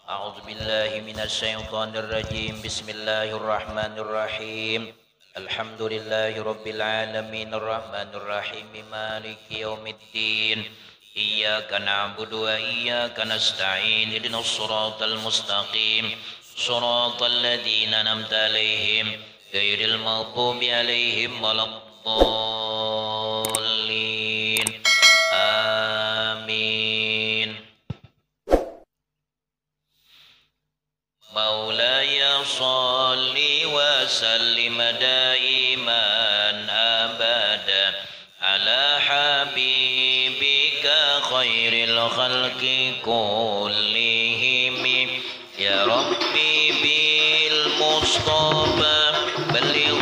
أعوذ بالله من الشيطان الرجيم بسم الله الرحمن الرحيم الحمد لله رب العالمين الرحمن الرحيم مالك يوم الدين إياك نعبد وإياك نستعين اهدنا الصراط المستقيم صراط الذين أنعمت عليهم غير المغضوب عليهم ولا الضالين آمين. مولاي صل وسلم دائما أبدا على حبيبك خير الخلق كلهم يا ربي بالمصطفى بلغ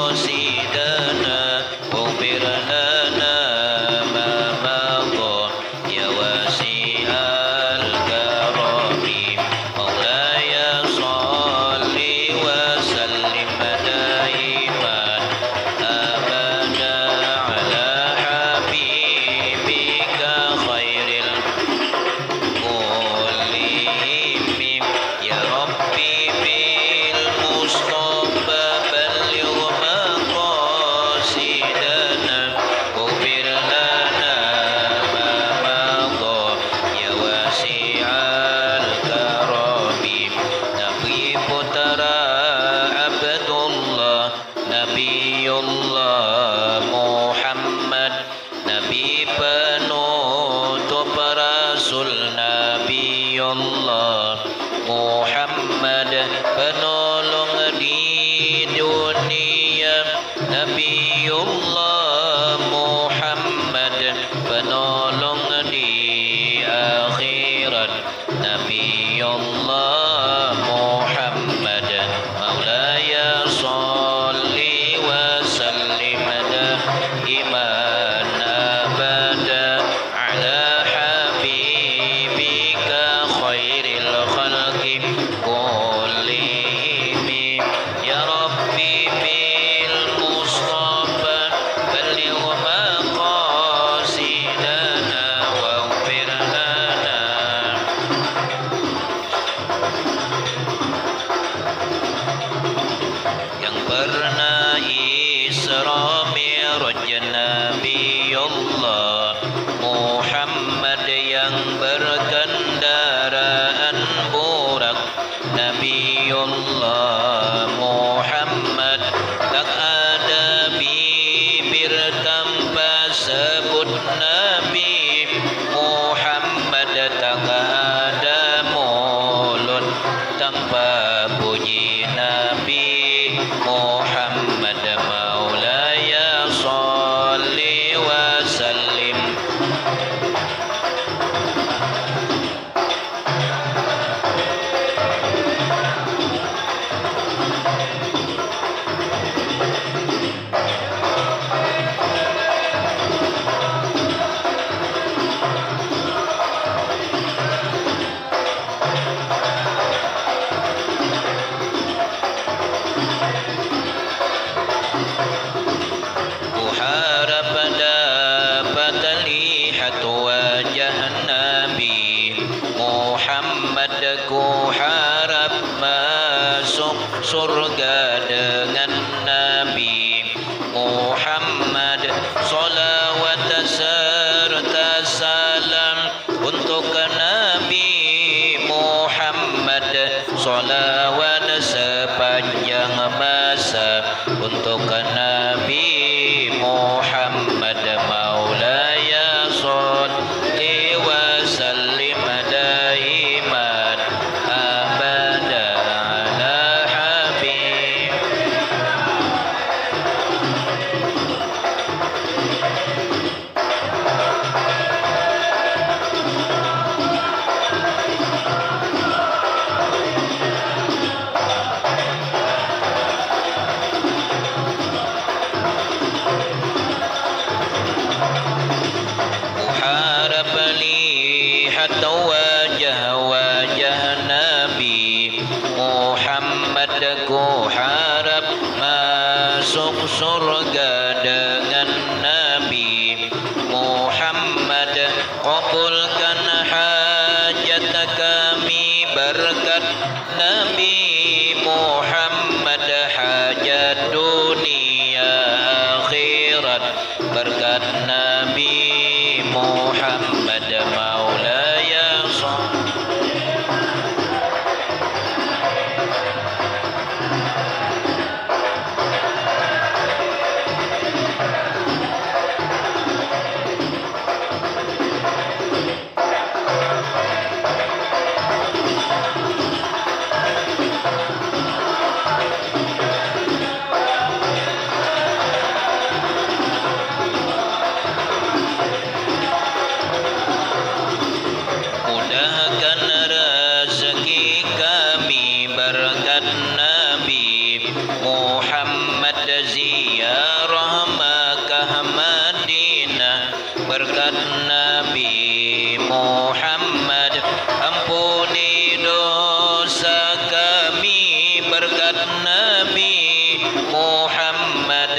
مقاصدنا واغفر لنا ما مضى يا واسع الكرم مولاي صل وسلم دائما أبدا على حبيبك خير كلهم يا ربي بالمصطفى بلغ مقاصدنا واغفر لنا ما مضى يا واسع الكرم نبي putera Abdullah Nabiullah Muhammad Nabi penutup Rasul Nabiullah Muhammad penolong di dunia Nabiullah Muhammad penolong di akhirat Nabiullah Muhammad Maulaya salli wa sallim daiman abada ala habibika khairil khalqi kullihim ya rabbi bil mustafa berkat Nabi Muhammad maulaya mudahkan rezeki kami berkat Nabi Muhammad ziarah Makkah Madinah berkat Nabi Muhammad ampuni dosa kami berkat Nabi Muhammad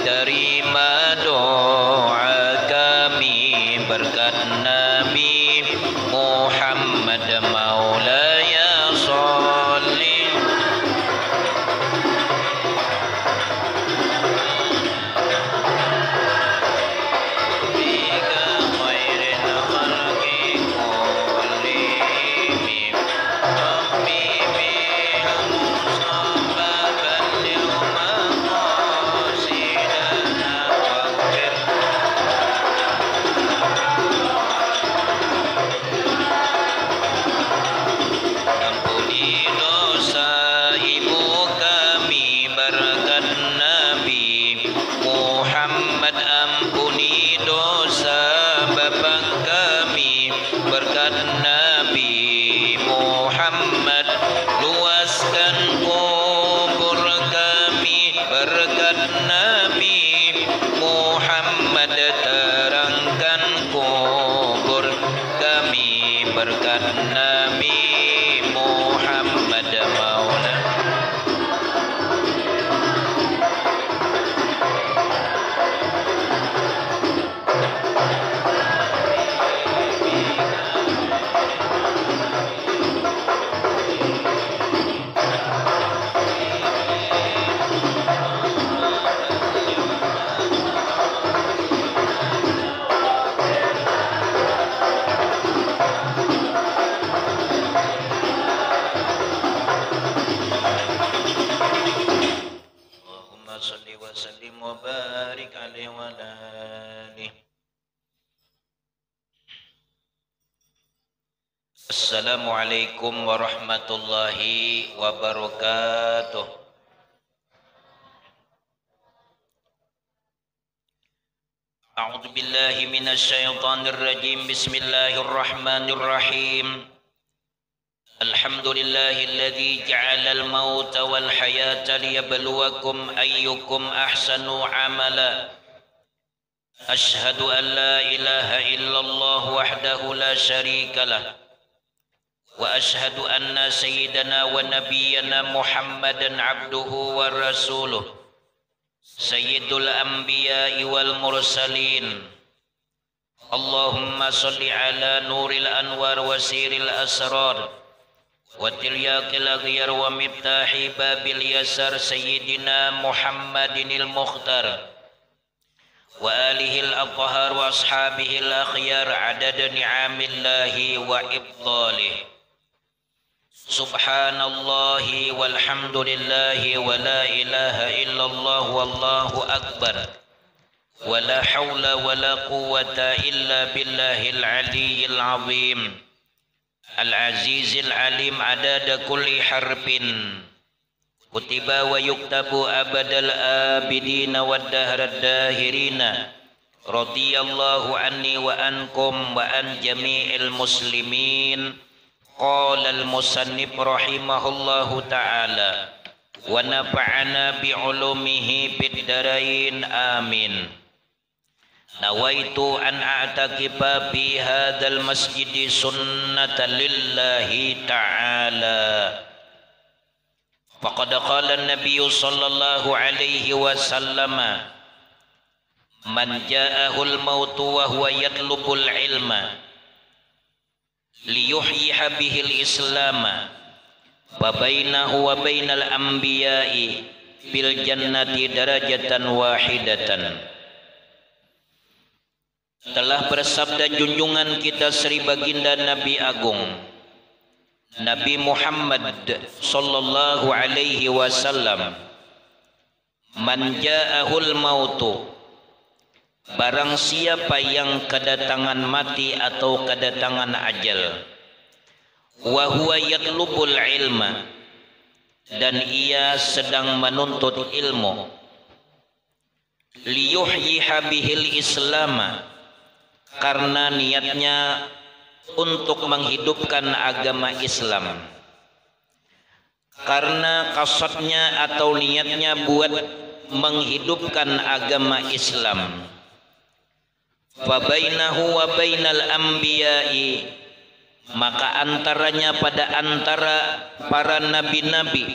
terima doa kami berkat Nabi Muhammad maulaya sholli bika khairil khalqi kullihim rabbi bil mustafa balligh maqasidana waghfir ampuni dosa ibu kami berkat Nabi Muhammad ampuni dosa bapak kami berkat Nabi Muhammad luaskan kubur kami berkat Nabi Muhammad terangkan kubur kami berkat Nabi Muhammad maula Allahumma salli wa sallim wa barik alaihi wa ala alihi. Assalamualaikum warahmatullahi wabarakatuh. A'udzu billahi minasy syaithanir rajim. Bismillahirrahmanirrahim. Alhamdulillahilladzi ja'alal mauta wal hayata liyabluwakum ayyukum ahsanu amala. Ashhadu an la ilaha illallah wahdahu la syarikalah. Wa ashhadu anna sayyidana wa nabiyyana Muhammadan abduhu wa rasuluh. Sayyidul anbiya'i wal mursalin. Allahumma salli ala nuril anwar wa siril asrar. وترياق الأغيار ومفتاح باب اليسار سيدنا محمد المختار وآله الأطهار وأصحابه الأخيار عدد نعم الله وإفضاله سبحان الله والحمد لله ولا إله إلا الله والله أكبر ولا حول ولا قوة إلا بالله العلي العظيم العزيز العليم عدد كل حرف كتب ويكتب أبد الآبدين والدهر الداهرين رضي الله عني وعنكم وعن جميع المسلمين قال المصنف رحمه الله تعالى ونفعنا بعلومه بالدارين آمين نويت أن أعتكف في هذا المسجد سنة لله تعالى فقد قال النبي صلى الله عليه وسلم من جاءه الموت وهو يطلب العلم ليحيي به الإسلام فبينه وبين الأنبياء في الجنة درجة واحدة. telah bersabda junjungan kita Sri Baginda Nabi Agung Nabi Muhammad sallallahu alaihi wasallam, man ja'ahul mautu, barang siapa yang kedatangan mati atau kedatangan ajal, wa huwa yatlubul ilma, dan ia sedang menuntut ilmu, liyuhyiha bihil islama, karena niatnya untuk menghidupkan agama Islam, karena kasatnya atau niatnya buat menghidupkan agama Islam. Fa bainahu wa bainal anbiya'i, maka antaranya pada antara para nabi-nabi,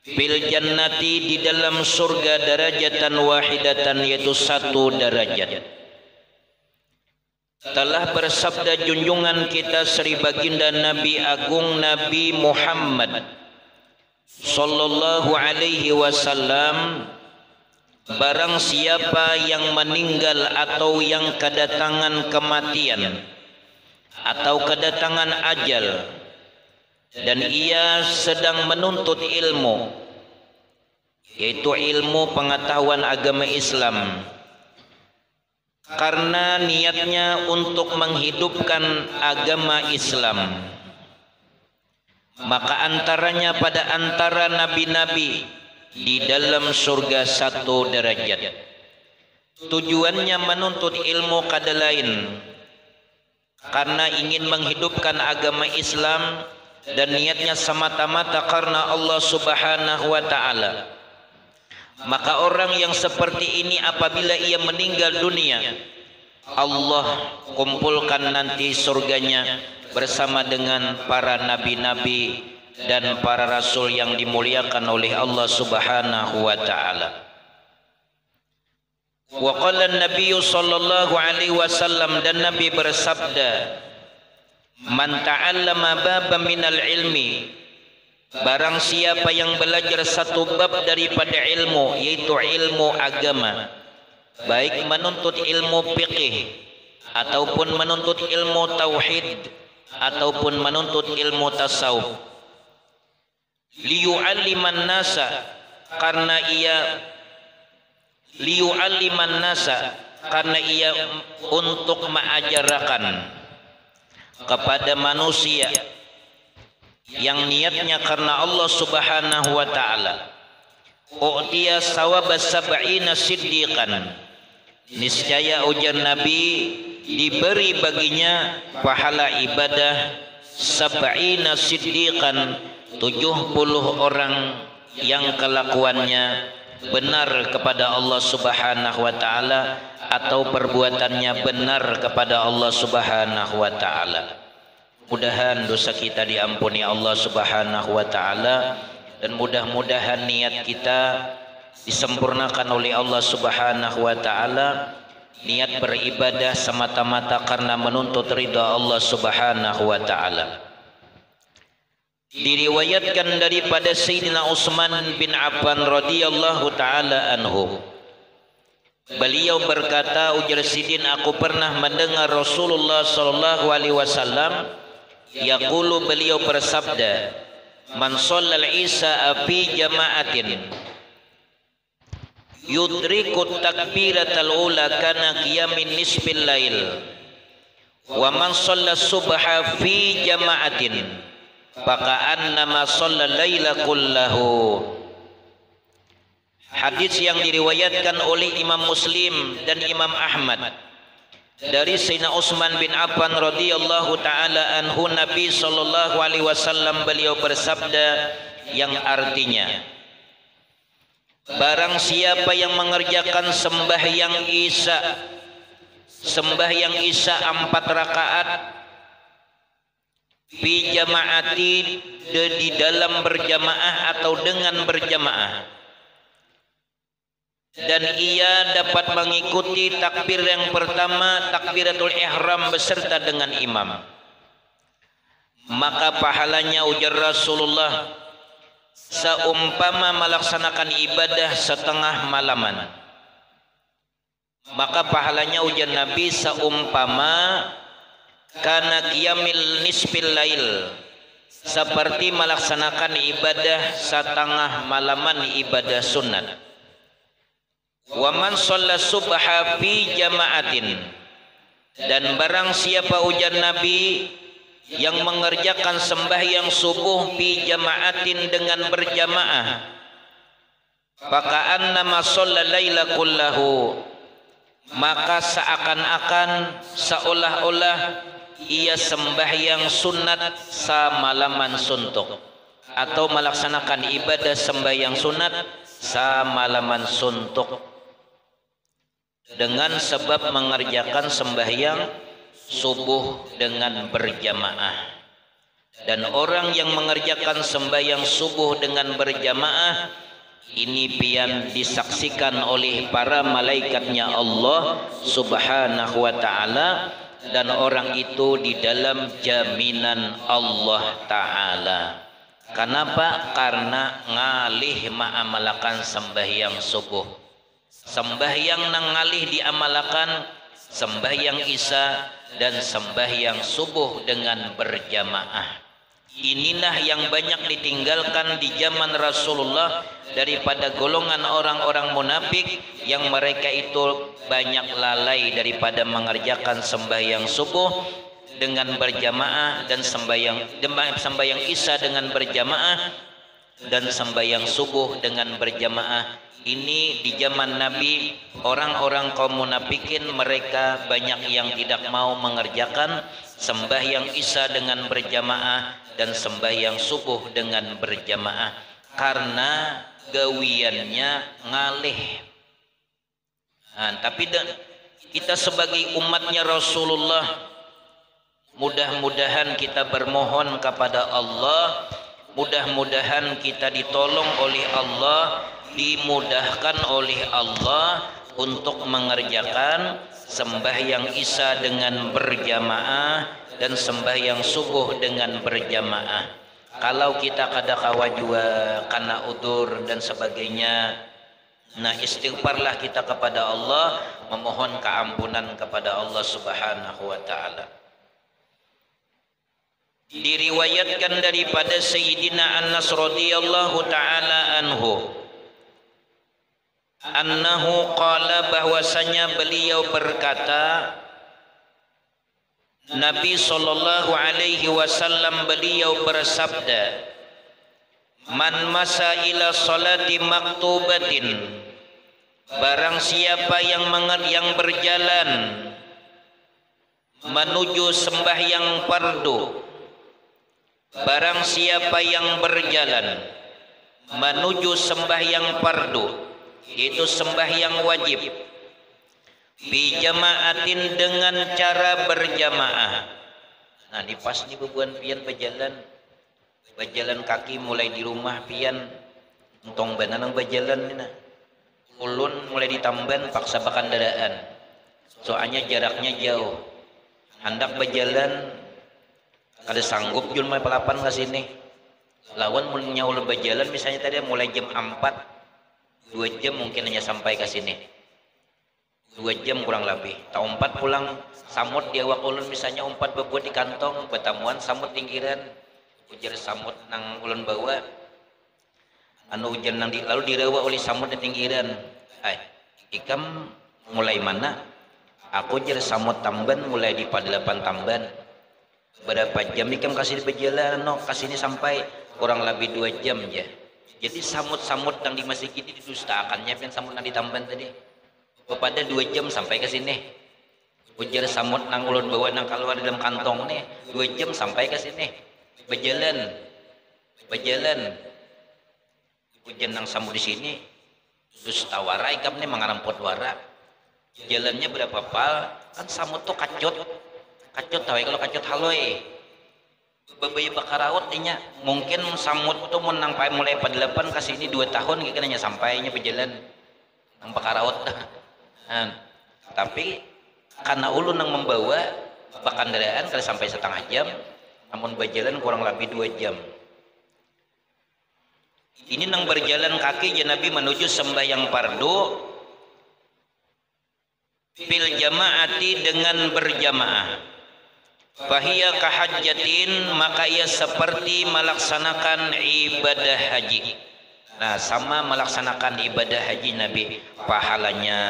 fil jannati, di dalam surga, darajatan wahidatan, yaitu satu derajat. Telah bersabda junjungan kita Sri Baginda Nabi Agung Nabi Muhammad sallallahu alaihi wasallam, barang siapa yang meninggal atau yang kedatangan kematian atau kedatangan ajal, dan ia sedang menuntut ilmu, yaitu ilmu pengetahuan agama Islam, karena niatnya untuk menghidupkan agama Islam, maka antaranya pada antara nabi-nabi di dalam surga satu derajat. Tujuannya menuntut ilmu kada lain karena ingin menghidupkan agama Islam, dan niatnya semata-mata karena Allah Subhanahu wa ta'ala. Maka orang yang seperti ini apabila ia meninggal dunia, Allah kumpulkan nanti surganya bersama dengan para nabi-nabi dan para rasul yang dimuliakan oleh Allah Subhanahu wa ta'ala. Wa qala an-nabiy sallallahu alaihi wasallam, dan Nabi bersabda, man ta'allama baban minal ilmi, barang siapa yang belajar satu bab daripada ilmu, yaitu ilmu agama, baik menuntut ilmu fiqih ataupun menuntut ilmu tauhid ataupun menuntut ilmu tasawuf, liyu'alliman nasa, karena ia untuk mengajarkan kepada manusia yang niatnya karena Allah Subhanahu wa ta'ala, u'tiya sawaba sab'ina siddiqan, niscaya ujar Nabi diberi baginya pahala ibadah sab'ina siddiqan, 70 orang yang kelakuannya benar kepada Allah Subhanahu wa ta'ala atau perbuatannya benar kepada Allah Subhanahu wa ta'ala. Mudah-mudahan dosa kita diampuni Allah Subhanahu wa ta'ala, dan mudah-mudahan niat kita disempurnakan oleh Allah Subhanahu wa ta'ala, niat beribadah semata-mata karena menuntut ridha Allah Subhanahu wa ta'ala. Diriwayatkan daripada Sayyidina Utsman bin Affan radhiyallahu ta'ala anhu, beliau berkata, ujar Sidin, aku pernah mendengar Rasulullah sallallahu alaihi wasallam yaqulu, beliau bersabda, man shallal isya fi jama'atin yudriku takbiratal ula kana qiyamin nisfil lail, wa man shalla subha fi jama'atin faka'annama shalla laila kullahu. Hadis yang diriwayatkan oleh Imam Muslim dan Imam Ahmad dari Sayyidina Utsman bin Affan radhiyallahu taala anhu, Nabi sallallahu alaihi wasallam beliau bersabda yang artinya, barang siapa yang mengerjakan sembahyang Isya 4 rakaat fi jamaati, di dalam berjamaah atau dengan berjamaah, dan ia dapat mengikuti takbir yang pertama, takbiratul ihram, beserta dengan imam, maka pahalanya, ujar Rasulullah, seumpama melaksanakan ibadah setengah malaman. maka pahalanya ujar Nabi seumpama kana qiyamil nisfil lail, seperti melaksanakan ibadah setengah malaman ibadah sunat. Wa man shalla subha fi jama'atin, dan barang siapa ujar Nabi yang mengerjakan sembahyang subuh fi jama'atin dengan berjamaah, faka'annama shalla laila kullahu, maka seakan-akan seolah-olah ia sembahyang sunat samalaman suntuk, atau melaksanakan ibadah sembahyang sunat samalaman suntuk dengan sebab mengerjakan sembahyang subuh dengan berjamaah. Dan orang yang mengerjakan sembahyang subuh dengan berjamaah ini pian disaksikan oleh para malaikatnya Allah Subhanahu wa ta'ala, dan orang itu di dalam jaminan Allah Ta'ala. Kenapa? Karena ngalih ma'amalakan sembahyang subuh. Sembahyang nang ngalih diamalakan sembahyang isya dan sembahyang subuh dengan berjamaah. Inilah yang banyak ditinggalkan di zaman Rasulullah daripada golongan orang-orang munafik yang mereka itu banyak lalai daripada mengerjakan sembahyang subuh dengan berjamaah dan sembahyang isya dengan berjamaah dan sembahyang subuh dengan berjamaah. Ini di zaman Nabi, orang-orang kaum munafikin mereka banyak yang tidak mau mengerjakan sembahyang isya dengan berjamaah dan sembahyang subuh dengan berjamaah karena gawiannya ngalih. Nah, tapi kita sebagai umatnya Rasulullah, mudah-mudahan kita bermohon kepada Allah, mudah-mudahan kita ditolong oleh Allah, dimudahkan oleh Allah untuk mengerjakan sembahyang isya dengan berjamaah dan sembahyang subuh dengan berjamaah. Kalau kita kada kawa jua karena udur dan sebagainya, nah istighfarlah kita kepada Allah, memohon keampunan kepada Allah Subhanahu wa ta'ala. Diriwayatkan daripada Sayyidina Anas radhiyallahu ta'ala anhu, annahu qala, bahwasanya beliau berkata, Nabi sallallahu alaihi wasallam beliau bersabda, man masa ila salati maktubatin, barang siapa yang berjalan menuju sembahyang fardu, barang siapa yang berjalan menuju sembahyang fardu, itu sembahyang wajib, bijamaatin dengan cara berjamaah. Nah di pas nih bebuan pian berjalan kaki mulai di rumah pian entong bananang berjalan nih, ulun mulai ditamban paksa bakandaraan soalnya jaraknya jauh, hendak berjalan kada sanggup jul mulai pelapan ke sini, lawan mulanya ulun berjalan misalnya tadi mulai jam 4, 2 jam mungkin hanya sampai ke sini, 2 jam kurang lebih. Tahu 4 pulang samut di awak ulun misalnya 4 bebuat di kantong betamuan samut tinggiran, ujar samut nang ulun bawa anu ujar nang lalu dirawa oleh samut di tinggiran. Ikam mulai mana? Aku ujar samut tamban mulai di padelapan tamban. Berapa jam ikam kasih berjalan? No kasih ini sampai kurang lebih 2 jam ya. Jadi samut-samut yang di masjid ini didustakannya, pian samut yang ditamban tadi. Kepada 2 jam sampai ke sini. Ujar samut nang ulun bawa nang keluar dalam kantong nih, 2 jam sampai ke sini. Berjalan. Ujar nang samut di sini, dustawara ikam nih mengarampot wara. Jalannya berapa pal? Kan samut tuh kacut tahu kalau kacut haloi. Babaya bakaraut nya mungkin samut tuh menang mulai padelapan kasih ini 2 tahun kayak nanya sampainya berjalan nang bakaraut. Tapi karena ulun nang membawa bakandaraan kali sampai setengah jam, namun berjalan kurang lebih 2 jam. Ini nang berjalan kaki ya Nabi menuju sembahyang fardu fil jamaati dengan berjamaah. Fahiya kahajjatin, maka ia seperti melaksanakan ibadah haji. Nah, sama melaksanakan ibadah haji Nabi, pahalanya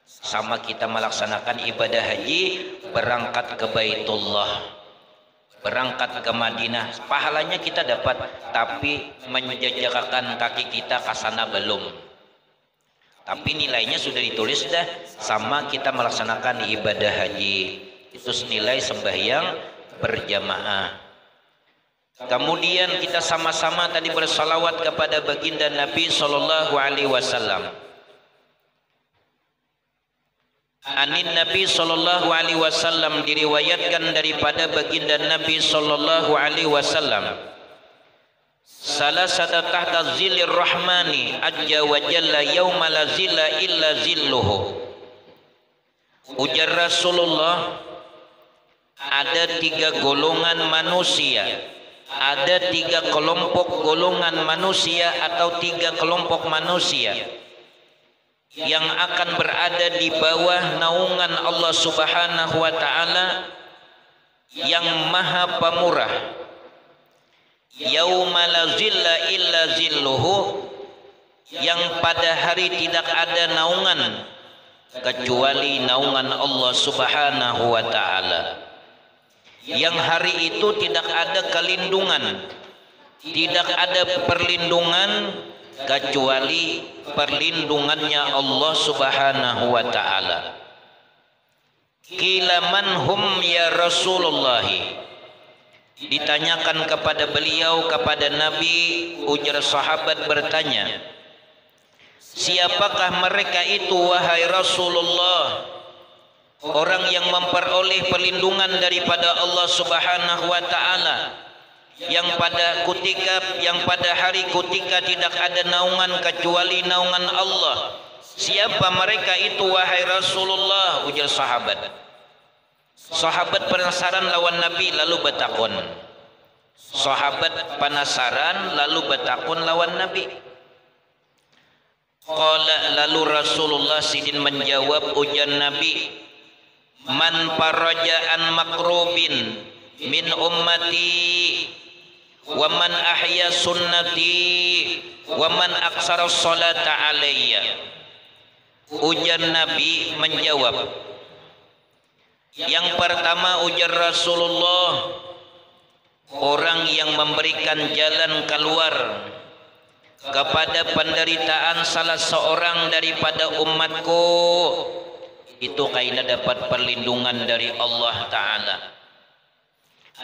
sama kita melaksanakan ibadah haji, berangkat ke Baitullah, berangkat ke Madinah, pahalanya kita dapat, tapi menjejakkan kaki kita ke sana belum. Tapi nilainya sudah ditulis dah, sama kita melaksanakan ibadah haji. Itu senilai sembahyang berjamaah. Kemudian kita sama-sama tadi bersalawat kepada baginda Nabi sallallahu alaihi wasallam. Anin Nabi sallallahu alaihi wasallam, diriwayatkan daripada baginda Nabi sallallahu alaihi wasallam, salasata tahta zillir rahmani ajja wa jalla yauma la zilla illa zilluhu. Ujar Rasulullah, ada 3 golongan manusia, ada 3 kelompok golongan manusia atau 3 kelompok manusia yang akan berada di bawah naungan Allah Subhanahu wa taala yang Maha Pemurah. Yauma la zilla illa zilluhu, yang pada hari tidak ada naungan kecuali naungan Allah Subhanahu wa taala. Yang hari itu tidak ada kelindungan, tidak ada perlindungan kecuali perlindungannya Allah Subhanahu wa taala. Qila man hum ya Rasulullah, ditanyakan kepada beliau, kepada Nabi, ujar sahabat bertanya, siapakah mereka itu wahai Rasulullah? Orang yang memperoleh perlindungan daripada Allah Subhanahu wa taala, yang pada hari ketika tidak ada naungan kecuali naungan Allah. Siapa mereka itu wahai Rasulullah? Ujar sahabat. Sahabat penasaran lawan Nabi lalu bertakun. Sahabat penasaran lalu bertakun lawan Nabi. Qala, lalu Rasulullah sidin menjawab, ujar Nabi, man faraja'an makrubin min ummati wa man ahya sunnati wa man aksara salata alayya. Ujar Nabi menjawab, yang pertama ujar Rasulullah, orang yang memberikan jalan keluar kepada penderitaan salah seorang daripada umatku, itu kaina dapat perlindungan dari Allah Ta'ala.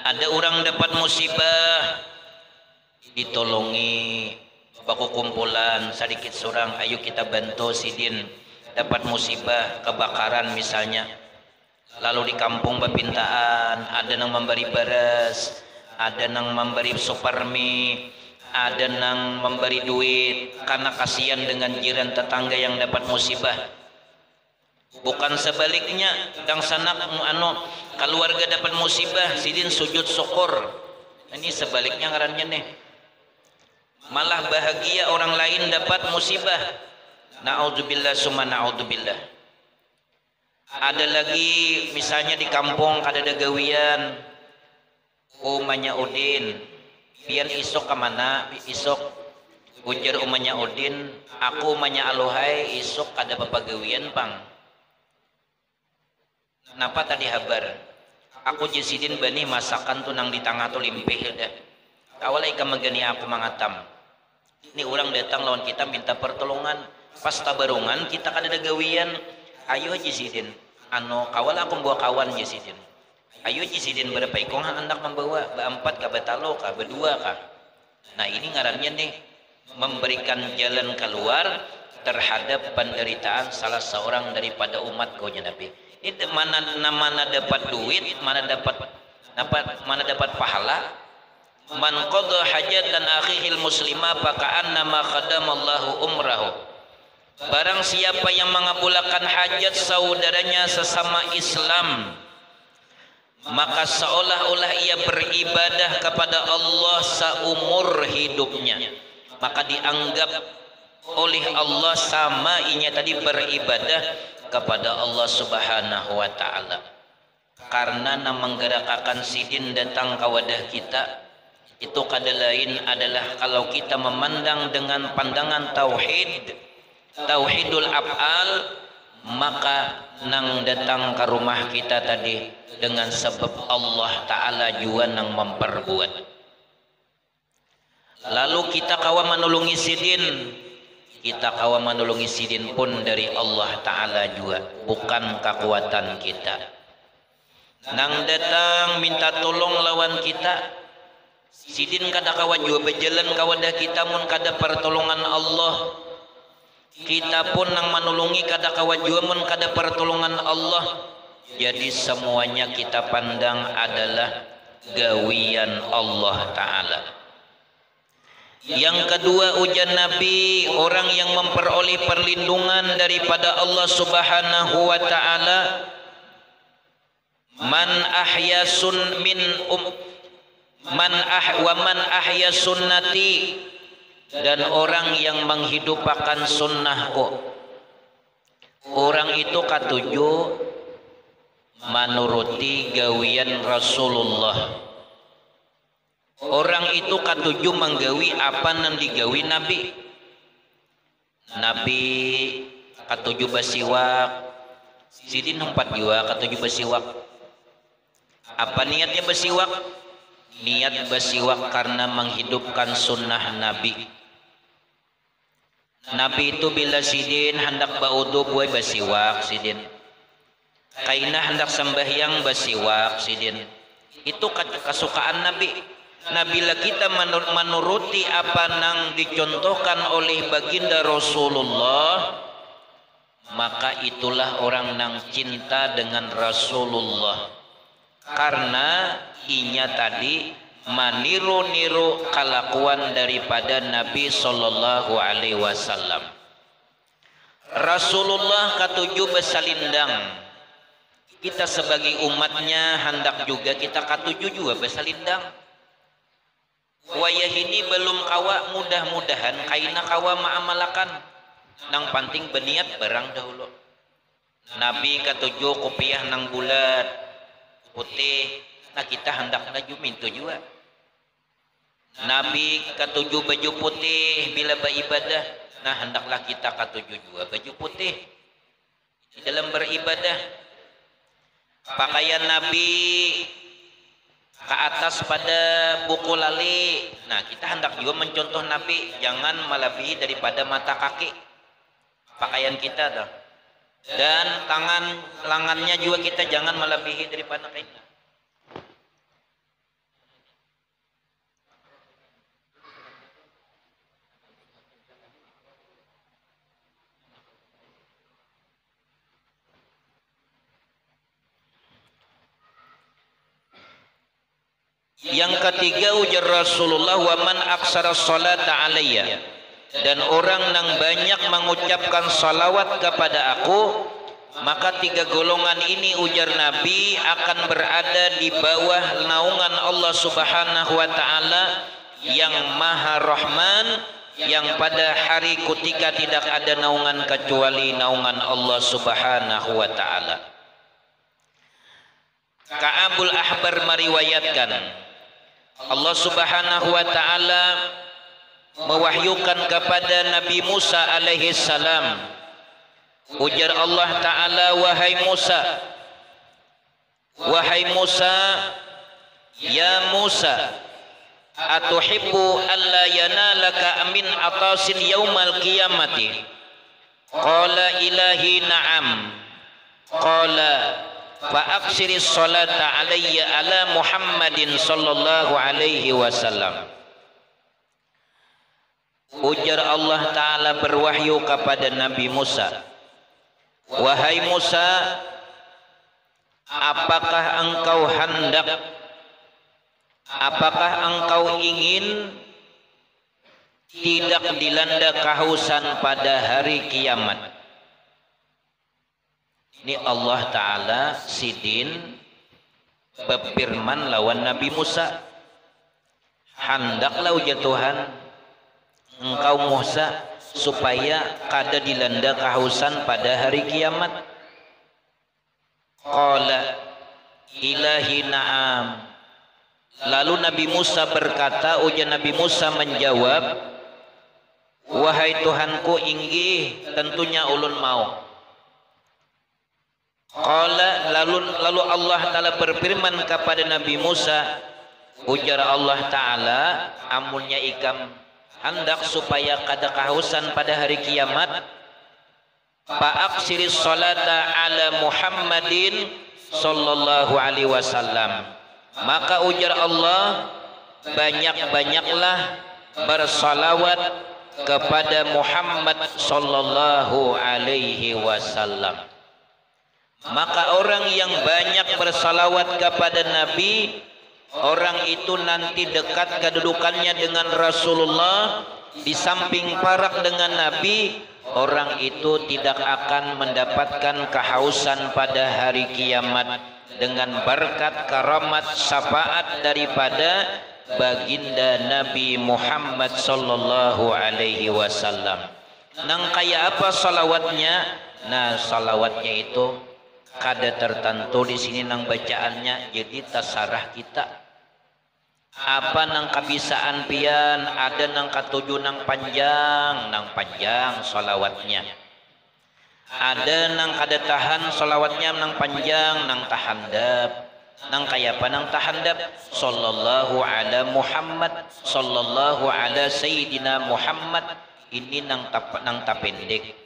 Ada orang dapat musibah, ditolongi, baku kumpulan sedikit seorang, ayo kita bantu sidin. Dapat musibah, kebakaran misalnya, lalu di kampung bapintaan, ada yang memberi beras, ada yang memberi supermi, ada yang memberi duit, karena kasihan dengan jiran tetangga yang dapat musibah. Bukan sebaliknya, dang sanak keluarga dapat musibah, sidin sujud syukur. Ini sebaliknya ngarannya nih. Malah bahagia orang lain dapat musibah. Na'udzubillah summa na'udzubillah. Ada lagi misalnya di kampung ada gawian, umanya Udin, pian isok kemana? Isok ujar umanya Udin, aku umanya Alohai, isok ada papagawian pang. Napa tadi habar? Aku jesidin bani masakan tuh nang di tengah tuh limpih dah. Awalnya ika magani aku mangatam. Ini orang datang lawan kita minta pertolongan. Pas tabarungan kita kan ada gawian. Ayo jesidin. Kawal aku bawa kawan jesidin. Ayo jesidin berapa ikong hendak membawa? Berempat kah, betalo kah, berdua kah? Nah ini ngarannya nih, memberikan jalan keluar terhadap penderitaan salah seorang daripada umat kaunya Nabi. Itu mana dapat duit, mana dapat pahala. Man qadha hajatan akhihil muslimah faka'annama khadamallahu umrahu. Barang siapa yang mengabulkan hajat saudaranya sesama Islam, maka seolah-olah ia beribadah kepada Allah seumur hidupnya. Maka dianggap oleh Allah sama inya tadi beribadah kepada Allah Subhanahu wa taala. Karena namanggarakakan sidin datang ke wadah kita itu kada lain adalah kalau kita memandang dengan pandangan tauhidul af'al, maka nang datang ke rumah kita tadi dengan sebab Allah taala jua nang memperbuat. Lalu kita kawa menulungi sidin, kita kawa menulungi sidin pun dari Allah taala jua, bukan kekuatan kita. Nang datang minta tolong lawan kita, sidin kada kawa jua berjalan kawadah kita mun kada pertolongan Allah. Kita pun nang menulungi kada kawa jua mun kada pertolongan Allah. Jadi semuanya kita pandang adalah gawian Allah taala. Yang kedua, ujar Nabi, orang yang memperoleh perlindungan daripada Allah Subhanahu wa taala, man ahya sunnati, dan orang yang menghidupkan sunnahku. Orang itu katuju menuruti gawian Rasulullah. Orang itu katuju menggawi apa yang digawi Nabi. Nabi katuju basiwak, sidin empat jua katuju basiwak. Apa niatnya basiwak? Niat basiwak karena menghidupkan sunnah Nabi. Nabi itu bila sidin hendak baudu buai basiwak sidin. Kaina hendak sembahyang basiwak sidin. Itu kesukaan Nabi. Nabila kita menuruti apa yang dicontohkan oleh baginda Rasulullah, maka itulah orang yang cinta dengan Rasulullah. Karena inya tadi maniru-niru kelakuan daripada Nabi sallallahu alaihi wasallam. Rasulullah katuju besalindang. Kita sebagai umatnya hendak juga kita katuju juga besalindang. Wayah ini belum kawa, mudah-mudahan kaina kawa ma'amalakan. Nang penting berniat barang dahulu. Nabi katuju kopiah nang bulat putih, nah kita hendak naju mintu juga. Nabi katuju baju putih bila beribadah, nah hendaklah kita katuju juga baju putih di dalam beribadah. Pakaian Nabi ke atas pada buku lali, nah kita hendak juga mencontoh Nabi, jangan melebihi daripada mata kaki pakaian kita dah. Dan lengannya juga kita jangan melebihi daripada kita. Yang ketiga, ujar Rasulullah, wa man aksara salata alayya, dan orang yang banyak mengucapkan salawat kepada aku, maka tiga golongan ini, ujar Nabi, akan berada di bawah naungan Allah Subhanahu wa taala yang Maha Rahman, yang pada hari ketika tidak ada naungan kecuali naungan Allah Subhanahu wa taala. Ka'abul Ahbar meriwayatkan, Allah Subhanahu wa taala mewahyukan kepada Nabi Musa alaihi salam. Ujar Allah taala, wahai Musa, ya Musa, atuhibbu alla yanalaka min atasin yaumal qiyamati? Qala ilahi na'am. Qala fa'aksiris salata alayya ala Muhammadin sallallahu alaihi wasallam. Ujar Allah ta'ala berwahyu kepada Nabi Musa, wahai Musa, apakah engkau ingin tidak dilanda kehausan pada hari kiamat? Ini Allah Ta'ala sidin berfirman lawan Nabi Musa, hendaklah ujar Tuhan engkau Musa supaya kada dilanda kehausan pada hari kiamat. Qala ilahi na'am. Lalu Nabi Musa berkata, ujar Nabi Musa menjawab, wahai Tuhanku, inggih, tentunya ulun mau. Qala lalu Allah Ta'ala berfirman kepada Nabi Musa, ujar Allah Ta'ala, amunnya ikam hendak supaya kada kehausan pada hari kiamat, fa'aksiris salata ala Muhammadin sallallahu alaihi wasallam, maka ujar Allah, banyak-banyaklah bersalawat kepada Muhammad sallallahu alaihi wasallam. Maka orang yang banyak bersalawat kepada Nabi, orang itu nanti dekat kedudukannya dengan Rasulullah, di samping parak dengan Nabi, orang itu tidak akan mendapatkan kehausan pada hari kiamat dengan berkat karamat syafaat daripada baginda Nabi Muhammad sallallahu alaihi wasallam. Nang kaya apa salawatnya? Nah, salawatnya itu kada tertentu di sini nang bacaannya, jadi tasarah kita. Apa nang kabisaan pian, ada nang katuju nang panjang salawatnya. Ada nang kada tahan salawatnya nang panjang, nang tahandap. Nang kaya apa nang tahandap? Sallallahu ala Muhammad, sallallahu ala Sayyidina Muhammad. Ini nang tapendek.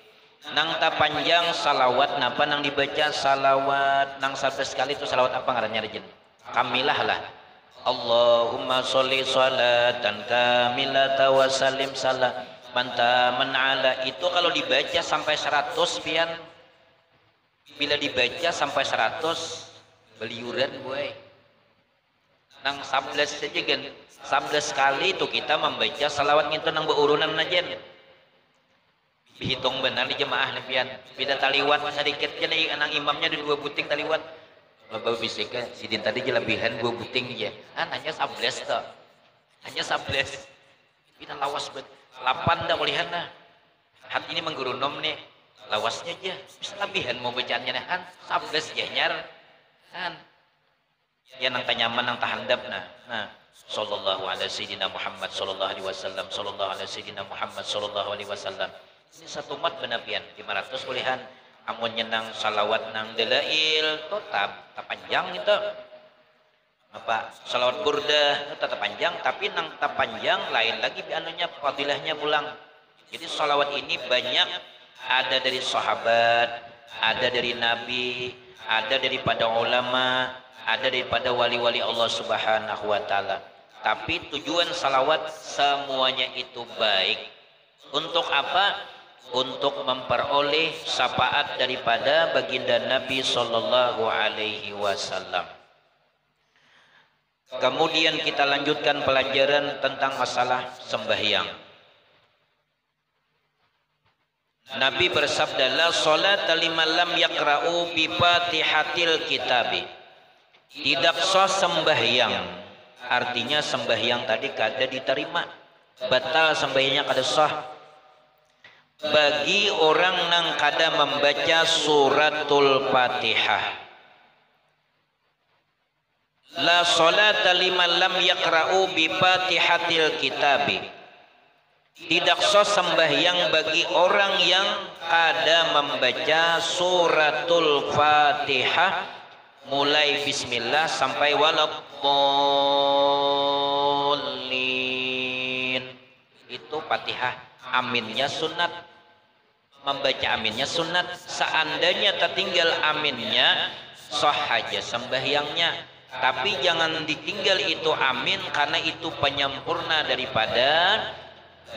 Nang tapanjang salawat napa nang dibaca salawat nang 11 kali itu salawat apa ngarannya rejin? Kamilah lah. Allahumma sholli sholatan kamilatan wa sallim salaman taman ala. Itu kalau dibaca sampai 100 pian. Bila dibaca sampai 100 beliuran boy. Nang 11 saja kan. 11 kali itu kita membaca salawat itu nang beurunan aja. Dihitung benar di jemaah nepian. Beda taliwat sedikit jadi anak imamnya ada 2 buting taliwat. Loba bisikan sidin tadi jelebihan 2 buting aja. Hanya 11 toh. Hanya 11. Beda lawas bet. 8 dah kulihan nah. Hat ini menggurunom nih. Lawasnya aja bisa lebihan mau bacaannya nah. 11 ya nyar. Kan. Ya nang tanyaman nang tahandap nah. Nah, sallallahu alaihi sayyidina Muhammad sallallahu alaihi wasallam, sallallahu alaihi sayyidina Muhammad sallallahu alaihi wasallam. Ini satu mat benapian 500 kulihan. Amun nyenang salawat nang dalail tetap panjang itu. Apa salawat burdah tetap panjang, tapi nang tak panjang lain lagi anunya fadilahnya pulang. Jadi salawat ini banyak, ada dari sahabat, ada dari nabi, ada daripada ulama, ada daripada wali-wali Allah Subhanahu wa taala. Tapi tujuan salawat semuanya itu baik. Untuk apa? Untuk memperoleh syafaat daripada baginda Nabi sallallahu alaihi wasallam. Kemudian kita lanjutkan pelajaran tentang masalah sembahyang. Nabi bersabda, la salata liman lam yaqra'u bi Fatihatil Kitabi. Tidak sah sembahyang. Artinya sembahyang tadi kada diterima. Batal sembahyangnya kada sah. Bagi orang nang kada membaca suratul Fatihah. La salata liman lam yaqra'u bi Fatihatil Kitabi. Tidak sah sembahyang bagi orang yang kada membaca suratul Fatihah mulai bismillah sampai waladdallin. Itu Fatihah, aminnya sunat. Membaca aminnya sunat. Seandainya tertinggal aminnya, sah saja sembahyangnya. Tapi jangan ditinggal itu amin, karena itu penyempurna daripada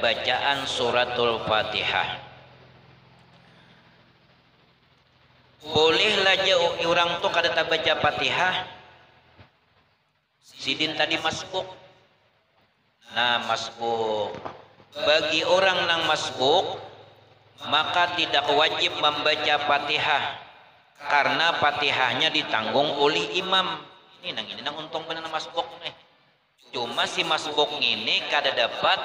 bacaan suratul Fatihah. Bolehlah orang tuh kada tak baca Fatihah. Sidin tadi masbuk. Nah, masbuk. Bagi orang nang masbuk, maka tidak wajib membaca Fatihah, karena Fatihahnya ditanggung oleh imam. Ini nang untung benar masbuk nih. Cuma si masbuk ini kada dapat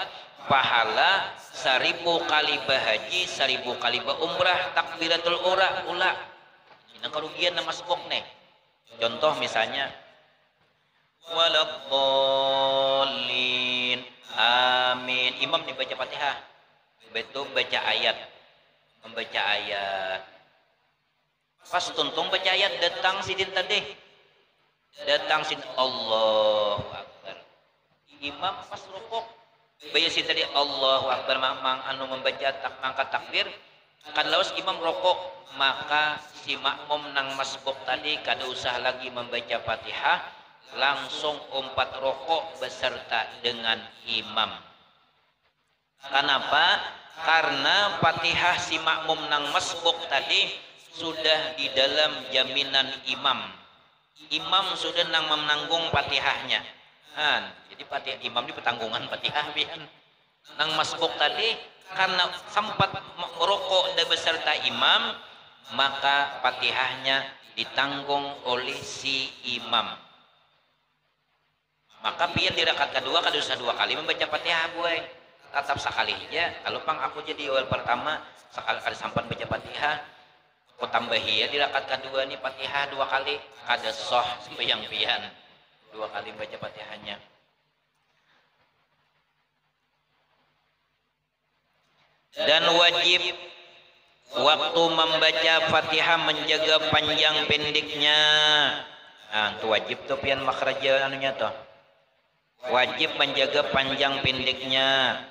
pahala 1000 kali bahaji, 1000 kali umrah, takbiratul ula. Nang kerugian na masbuk nih. Contoh misalnya waladdallin, amin. Imam dibaca Fatihah, betul baca ayat, membaca ayat. Pas tuntung baca ayat datang sidin tadi, datang sin Allahu Akbar. Imam pas rukuk baca sin tadi Allahu Akbar, mang anu membaca angkat takbir. Kalau imam rukuk maka si makmum nang masbuk tadi kada usah lagi membaca Fatihah, langsung umpat rokok beserta dengan imam. Kenapa? Karena Fatihah si makmum nang masbuk tadi sudah di dalam jaminan imam. Imam sudah nang menanggung Fatihahnya. Jadi Fatihah imam di petanggungan Fatihah bian. Nang masbuk tadi karena sempat merokok dan beserta imam, maka Fatihahnya ditanggung oleh si imam. Maka pian di rakaat kedua kada usah dua kali membaca Fatihah gue. Tetap sekali aja. Kalau pang aku jadi awal pertama sekali kali sampan baca Fatihah, aku tambahi ya di rakaat kedua nih Fatihah dua kali, kada soh sembayang pian dua kali baca Fatihahnya. Dan wajib waktu membaca Fatihah menjaga panjang pendeknya. Itu wajib tuh pian makhraja anunya tuh. Wajib menjaga panjang pendeknya.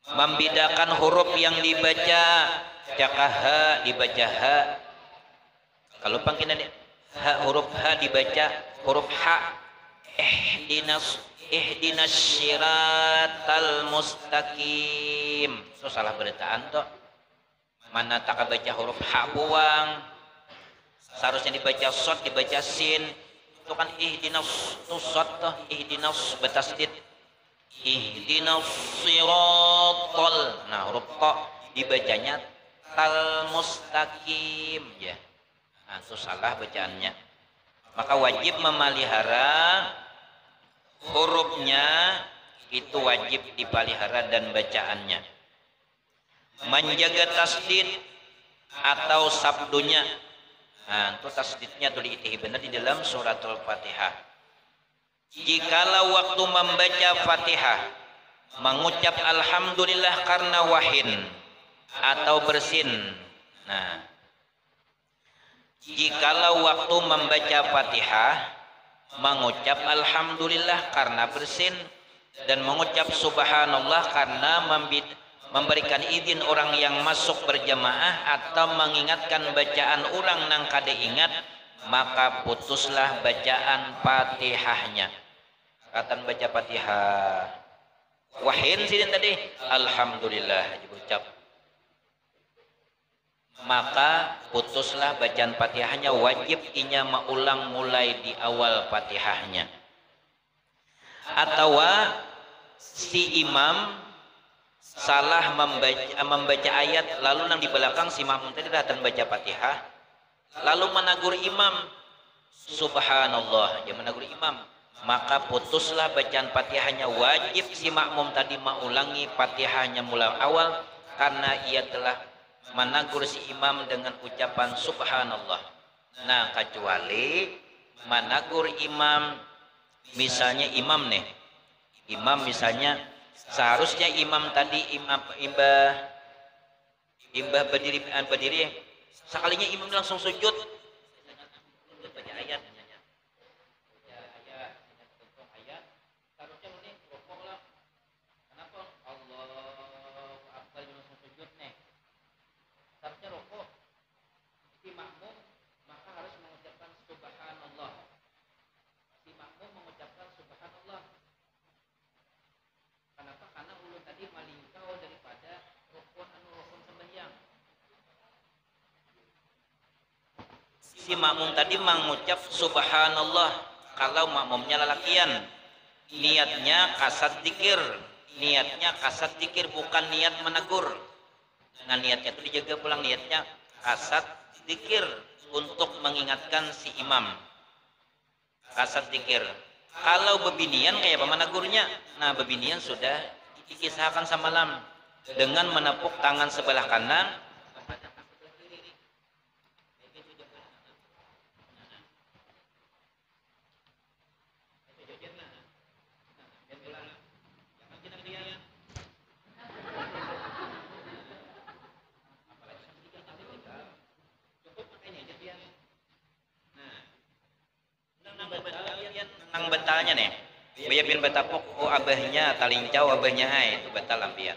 Membedakan huruf yang dibaca. Cakah ha dibaca ha. Kalau pangkinan huruf ha dibaca huruf ha. Ihdinas syiratal mustaqim. So salah beritaan toh. Mana tak baca huruf ha buang. Seharusnya dibaca sod, dibaca sin. Itu kan ihdinas tu sod toh, ihdinas betasdid. Ihdinas syiratal. Nah, huruf ta dibacanya tal mustaqim ya. Nah, itu salah bacaannya. Maka wajib memelihara hurufnya, itu wajib dipelihara dan bacaannya. Menjaga tasdid atau sabdunya. Itu tasdidnya tuh diitihi benar di dalam suratul Fatihah. Jikalau waktu membaca Fatihah mengucap alhamdulillah karena wahin atau bersin. Nah, jikalau waktu membaca Fatihah mengucap alhamdulillah karena bersin dan mengucap subhanallah karena memberikan izin orang yang masuk berjamaah atau mengingatkan bacaan orang nang kada ingat, maka putuslah bacaan Fatihahnya. Katan baca Fatihah wahin sidin tadi alhamdulillah diucap, maka putuslah bacaan Fatihahnya, wajib inya maulang mulai di awal Fatihahnya. Atau si imam salah membaca ayat lalu nang di belakang si makmum tadi datang baca Fatihah lalu menegur imam subhanallah, dia menegur imam, maka putuslah bacaan Fatihahnya, wajib si makmum tadi mengulangi Fatihahnya mulai awal karena ia telah menegur si imam dengan ucapan subhanallah. Nah, kecuali menegur imam, misalnya imam misalnya seharusnya imam tadi imbah berdiri sekalinya imam langsung sujud baca ayat seharusnya ini rukuk lah. Kenapa Allahu Akbar langsung sujud nih? Seharusnya rukuk si makmum maka harus mengucapkan subhanallah. Si makmum mengucapkan subhanallah. Kenapa? Karena ulun tadi malingkau daripada rukun sembahyang. Si makmum tadi mengucap subhanallah kalau makmumnya lalakian. Niatnya kasat dikir, bukan niat menegur. Nah, niatnya itu dijaga pulang, niatnya kasat dikir untuk mengingatkan si imam. Kasat dikir. Kalau bebinian kayak apa menegurnya? Nah, bebinian sudah dikisahkan semalam dengan menepuk tangan sebelah kanan nang batalnya nih. Baya pian batapok oh abahnya talingcau abahnya ai itu batal lampian.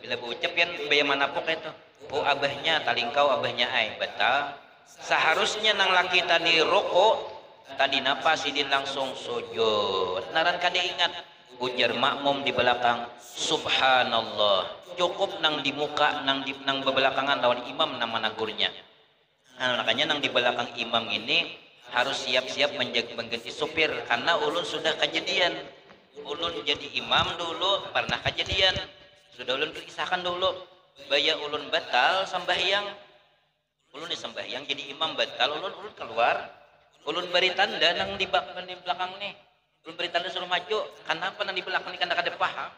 Bila berucap pian baya manapok itu oh abahnya talingkau abahnya ai batal. Seharusnya nang laki tadi rokok tadi napa sidin langsung sujud. Naran kade ingat ujar makmum di belakang subhanallah. Cukup nang di muka nang bebelakangan lawan imam nama nagurnya. Nah, makanya nang di belakang imam ini harus siap-siap mengganti supir karena ulun sudah kejadian. Ulun jadi imam dulu pernah kejadian. Sudah ulun kisahkan dulu. Baya ulun batal sembahyang. Ulun sembahyang jadi imam batal ulun keluar. Ulun beri tanda nang di belakang nih. Ulun beri tanda suruh maju. Kenapa nang di belakang nih kada paham?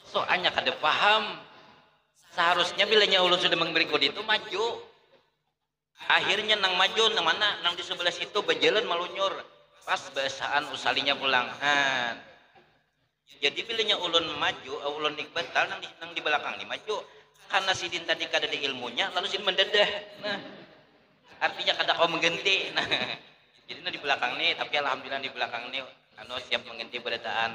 Soalnya kada paham. Seharusnya bilanya ulun sudah memberi kode itu maju. Akhirnya nang maju nang mana nang di sebelah situ berjalan malunyur. Pas bahasaan usalinya pulang. Jadi bilanya ulun maju, ulun batal nang di belakang nih maju. Karena sidin tadi kada ada ilmunya, lalu sidin mendadah. Nah, artinya kada kau mengganti. Nah, jadi nang di belakang nih, tapi alhamdulillah di belakang nih, siap mengganti berataan.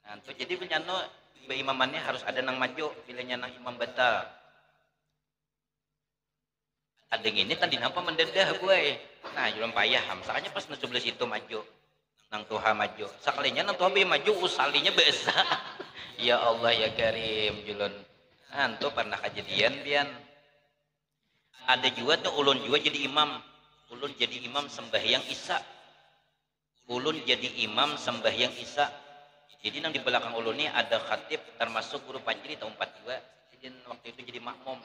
Nah, tuh jadi bilanya imamannya harus ada nang maju, bilanya nang imam batal. Ada gini tadi napa mendadah gue. Nah, jualan payah, makanya pas nang sebelah situ maju. Nang tuha maju. Sekalinya nang tuha maju usalinya biasa. Ya Allah ya Karim julun. Antu pernah kejadian pian. Ada juga tuh ulun juga jadi imam. Ulun jadi imam sembahyang Isya. Ulun jadi imam sembahyang Isya. Jadi nang di belakang ulun ini ada khatib termasuk guru pajri tahun 42. Jadi waktu itu jadi makmum.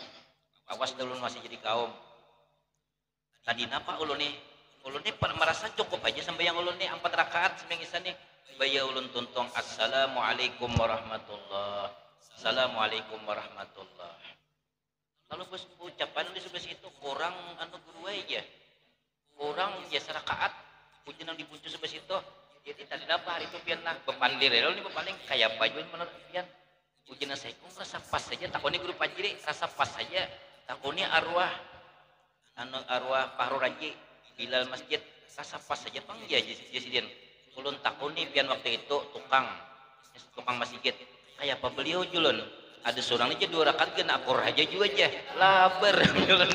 Awas ulun masih jadi kaum. Tadi napa ulun nih? Ulun nih merasa cukup aja sembahyang ulun nih 4 rakaat sembahyang Isya nih. Baya ulun tuntung assalamualaikum warahmatullah. Assalamualaikum warahmatullah. Lalu pas ucapan di sebelah situ kurang guru aja. Kurang jasa rakaat. Puji nang dipuncu sebelah situ. Jadi tadi apa hari itu pian nah bepandir ini bepaling kayak baju menurut pian. Puji nang saya rasa pas saja takoni guru pajri rasa pas saja. Takoni arwah arwah Fahru Raji Bilal masjid rasa pas saja pang ya jasidin. Ulun takoni pian waktu itu tukang masjid. Kayak apa beliau julun? Ada seorang aja 2 rakaat kan akur aja juga aja. Labar julun.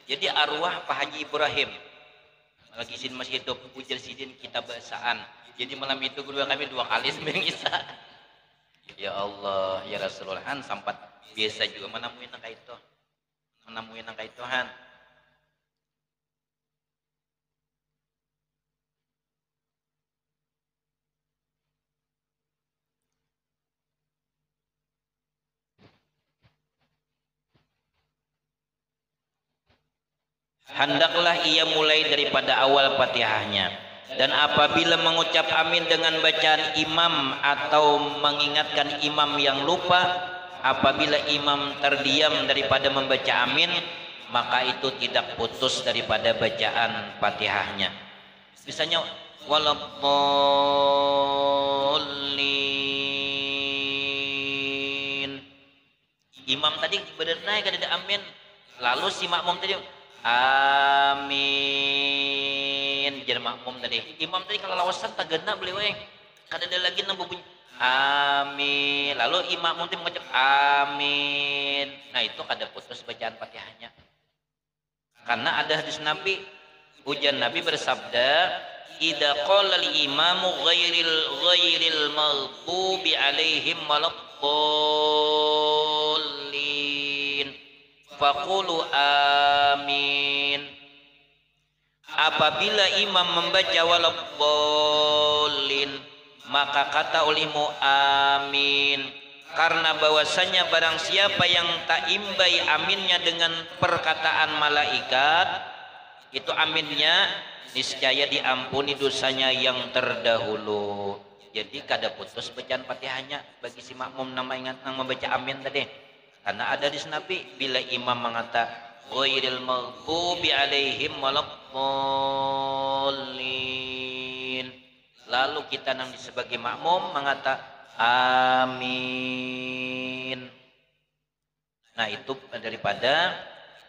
Jadi arwah Pak Haji Ibrahim. Lagi sin masih hidup ujar sidin kita bahasaan. Jadi malam itu guru kami 2 kali sembahyang Isya. Ya Allah, ya Rasulullah sampat biasa juga menemui nang itu. Menemui nang ituhan. Hendaklah ia mulai daripada awal Fatihahnya dan apabila mengucap amin dengan bacaan imam atau mengingatkan imam yang lupa, apabila imam terdiam daripada membaca amin, maka itu tidak putus daripada bacaan Fatihahnya. Misalnya waladdallin, imam tadi benar naik ada amin, lalu si makmum tadi amin jadi makmum tadi. Imam tadi kalau lawasan tak gena beliau kada ada lagi nang bunyi amin. Lalu imam tadi mengucap amin. Nah itu kada putus bacaan Fatihahnya. Karena ada hadis Nabi, ujar Nabi bersabda, "Idza qala al-imamu ghairil maghdubi alaihim waladdallin faqulu amin." Apabila imam membaca waladdallin, maka kata ulimu amin, karena bahwasanya barang siapa yang tak imbai aminnya dengan perkataan malaikat, itu aminnya niscaya diampuni dosanya yang terdahulu. Jadi kada putus bacaan Fatihahnya bagi si makmum nama ingat nang membaca amin tadi. Karena ada di Nabi bila imam mengata ghairil maghdubi alaihim waladdallin, lalu kita nang sebagai makmum mengata amin. Nah itu daripada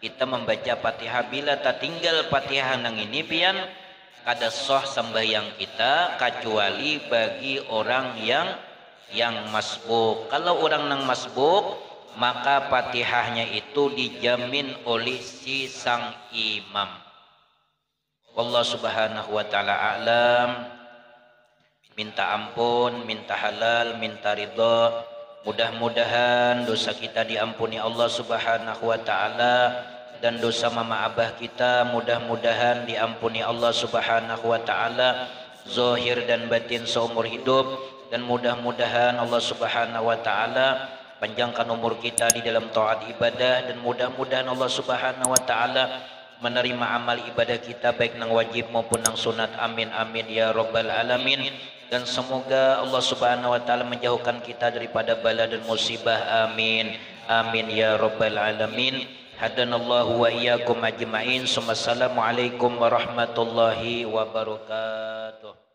kita membaca Fatihah bila tak tinggal Fatihah nang ini pian kada soh sembahyang kita kecuali bagi orang yang masbuk. Kalau orang nang masbuk maka Fatihahnya itu dijamin oleh si sang imam. Allah subhanahu wa ta'ala a'lam. Minta ampun, minta halal, minta ridha. Mudah-mudahan dosa kita diampuni Allah subhanahu wa ta'ala, dan dosa mama abah kita mudah-mudahan diampuni Allah subhanahu wa ta'ala zahir dan batin seumur hidup. Dan mudah-mudahan Allah subhanahu wa ta'ala panjangkan umur kita di dalam taat ibadah, dan mudah-mudahan Allah subhanahu wa ta'ala menerima amal ibadah kita baik nang wajib maupun nang sunat. Amin amin ya rabbal alamin. Dan semoga Allah subhanahu wa ta'ala menjauhkan kita daripada bala dan musibah. Amin amin ya rabbal alamin. Hadanallahu wa iyyakum ajma'in. Assalamualaikum warahmatullahi wabarakatuh.